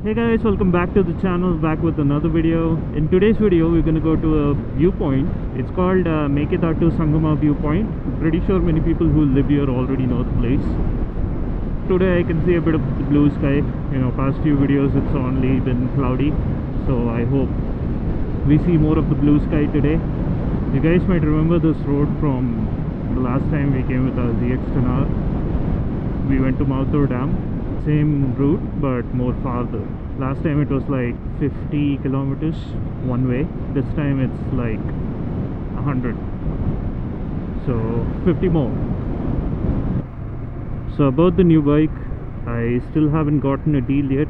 Hey guys, welcome back to the channel, back with another video. In today's video we're gonna go to a viewpoint. It's called Mekedatu Sangama Viewpoint. I'm pretty sure many people who live here already know the place. Today I can see a bit of the blue sky. You know, past few videos it's only been cloudy, so I hope we see more of the blue sky today. You guys might remember this road from the last time we came with our ZX10R. We went to Mauttur Dam. Same route but more farther. Last time it was like 50 kilometers one way. This time it's like 100, so 50 more. So about the new bike, I still haven't gotten a deal yet,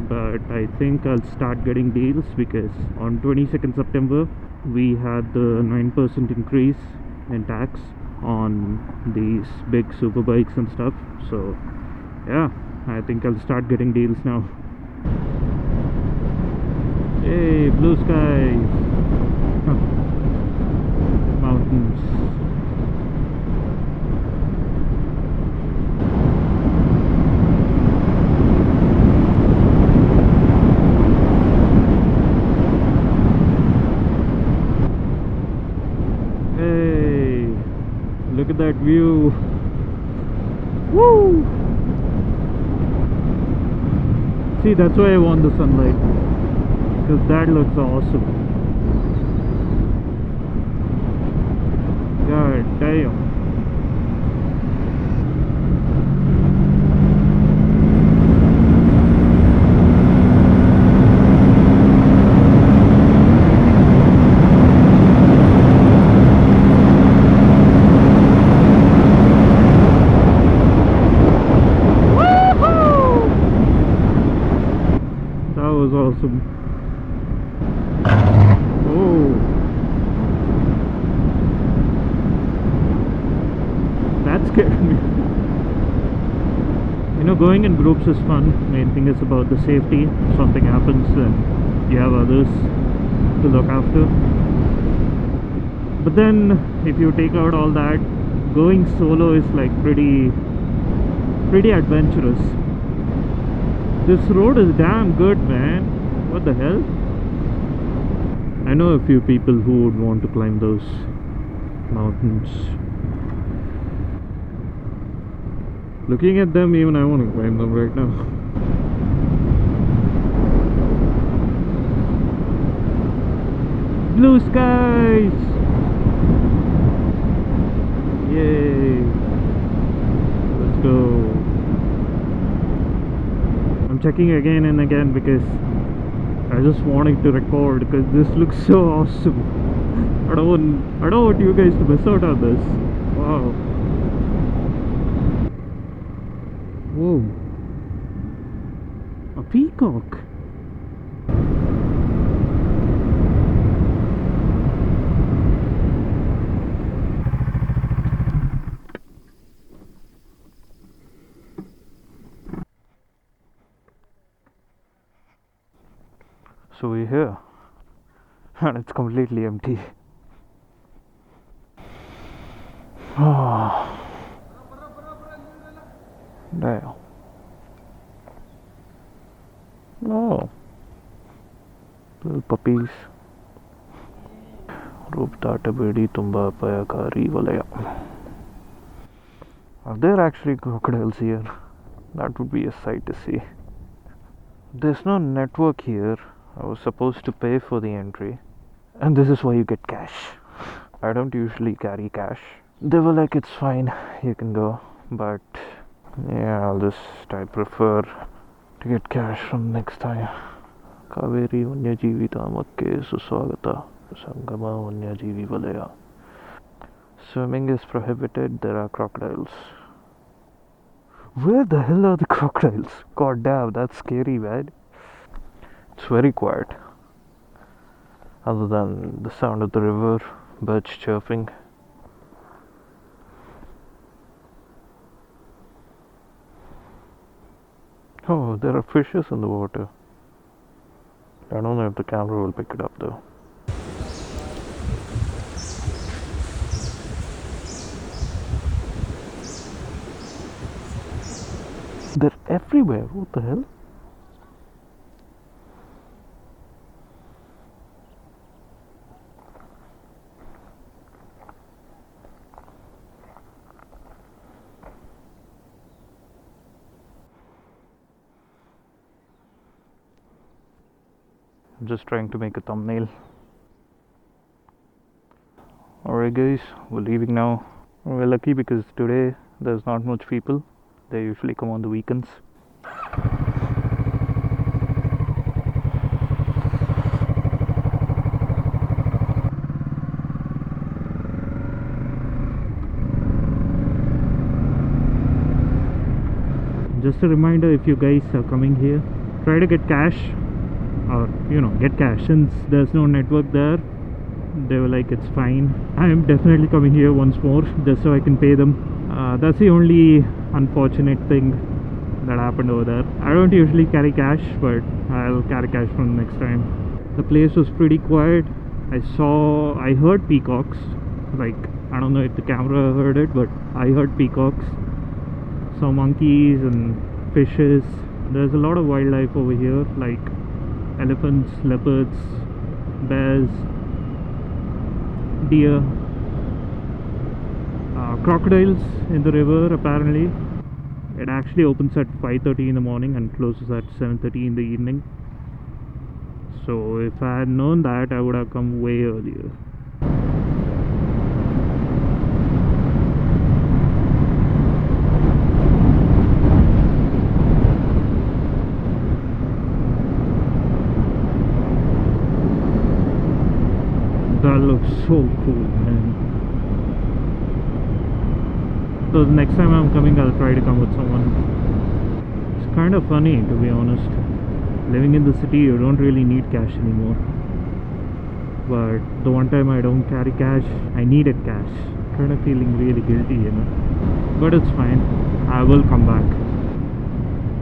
but I think I'll start getting deals because on 22nd September we had the 9% increase in tax on these big superbikes and stuff. So yeah, I think I'll start getting deals now. Hey, blue skies. Mountains. Hey, look at that view. Woo! See, that's why I want the sunlight, because that looks awesome. God damn. Was awesome. Oh, that scared me. You know, going in groups is fun. Main thing is about the safety. If something happens then you have others to look after. But then if you take out all that, going solo is like pretty adventurous. This road is damn good, man. What the hell? I know a few people who would want to climb those mountains. Looking at them, even I want to climb them right now. Blue skies! Yay! Let's go. I'm checking again and again because I just wanted to record, because this looks so awesome. I don't want you guys to miss out on this. Wow. Whoa. A peacock. So we're here and it's completely empty. Oh, damn. Oh, little puppies. Ruptatabedi tumba payakari valaya. Are there actually crocodiles here? That would be a sight to see. There's no network here. I was supposed to pay for the entry, and this is why you get cash. I don't usually carry cash. They were like, it's fine, you can go, but yeah, I prefer to get cash from next time. Kaveri Vanyajeevi Dhamakke Suswagata Sangama Vanyajeevi Valaya. Swimming is prohibited. There are crocodiles. Where the hell are the crocodiles? God damn, that's scary, man. It's very quiet, other than the sound of the river, birds chirping. Oh, there are fishes in the water. I don't know if the camera will pick it up though. They're everywhere. What the hell? Just trying to make a thumbnail. Alright guys, we're leaving now. We're lucky because today there's not much people. They usually come on the weekends. Just a reminder, if you guys are coming here, try to get cash, or get cash. Since there's no network there, they were like, it's fine. I am definitely coming here once more just so I can pay them. That's the only unfortunate thing that happened over there. I don't usually carry cash, but I'll carry cash from next time. The place was pretty quiet. I heard peacocks. Like, I don't know if the camera heard it, but I heard peacocks. Saw monkeys and fishes. There's a lot of wildlife over here, like elephants, leopards, bears, deer, crocodiles in the river. Apparently it actually opens at 5:30 in the morning and closes at 7:30 in the evening. So if I had known that, I would have come way earlier. That looks so cool, man. So the next time I'm coming, I'll try to come with someone. It's kind of funny, to be honest. Living in the city, you don't really need cash anymore. But the one time I don't carry cash, I needed cash. Kind of feeling really guilty, But it's fine. I will come back.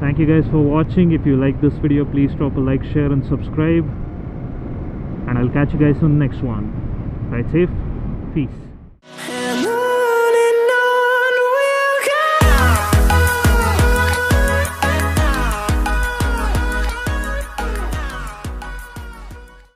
Thank you guys for watching. If you like this video, please drop a like, share and subscribe. And I'll catch you guys on the next one. Ride safe. Peace.